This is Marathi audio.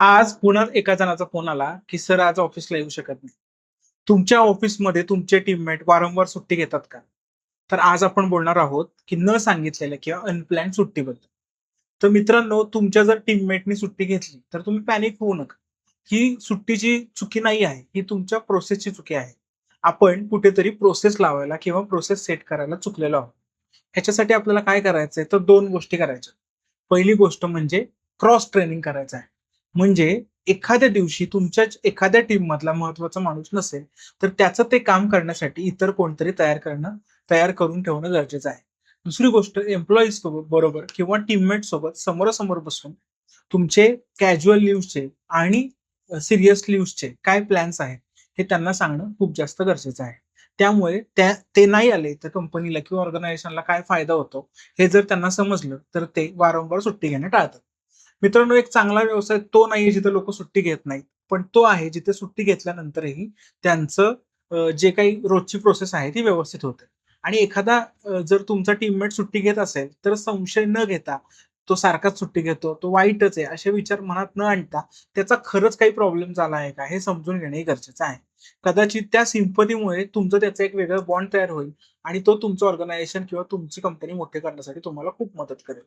आज पुन्हा एका जणाचा फोन आला, की "सर आज ऑफिसला येऊ शकत नाही." तुमच्या ऑफिसमध्ये तुमचे टीममेट वारंवार सुट्टी घेतात का? तर आज आपण बोलणार आहोत, की न सांगितलेल्या किंवा अनप्लॅन्ड सुट्टीबद्दल. तर मित्रांनो, तुमच्या जर टीममेटनी सुट्टी घेतली, तर तुम्ही पॅनिक होऊ नका. ही सुट्टीची चुकी नाही आहे, ही तुमच्या प्रोसेसची चुकी आहे. आपण कुठेतरी प्रोसेस लावायला किंवा प्रोसेस सेट करायला चुकलेलो आहोत. ह्याच्यासाठी आपल्याला काय करायचंय, तर 2 गोष्टी करायच्या. पहिली गोष्ट म्हणजे क्रॉस ट्रेनिंग करायचं आहे. म्हणजे एखाद्या दिवशी तुमच्याच एखाद्या टीममधला महत्त्वाचा माणूस नसेल, तर त्याचं ते काम करण्यासाठी इतर कोणतरी तयार करून ठेवणं गरजेचं आहे. दुसरी गोष्ट एम्प्लॉईज बरोबर किंवा टीममेट सोबत समोरासमोर बसून तुमचे कॅज्युअल लीव्हचे आणि सीरियस लीव्हचे काय प्लॅन्स आहेत, हे त्यांना सांगणं खूप जास्त गरजेचं आहे. त्यामुळे ते नाही आले, तर कंपनीला किंवा ऑर्गनायझेशनला काय फायदा होतो, हे जर त्यांना समजलं, तर ते वारंवार सुट्टी घेणं टाळतात. मित्रांनो, एक चांगला व्यवसाय तो नाहीये जिथे लोकं सुट्टी घेत नाहीत. पण तो आहे जिथे सुट्टी घेतल्यानंतरही त्यांचं जे काही रोजची प्रोसेस आहे ती व्यवस्थित होते. आणि एखादा जर तुमचा टीममेट सुट्टी घेत असेल, तर संशय न घेता तो सारखाच सुट्टी घेतो, तो वाईटच आहे, असे विचार मनात न आणता त्याचा खरंच काही प्रॉब्लेम झाला आहे का, हे समजून घेणंही गरजेचं आहे. कदाचित त्या सिम्पथीमुळे तुमचं त्याचं एक वेगळं बॉन्ड तयार होईल आणि तो तुमचं ऑर्गनायझेशन किंवा तुमची कंपनी मोठी करण्यासाठी तुम्हाला खूप मदत करेल.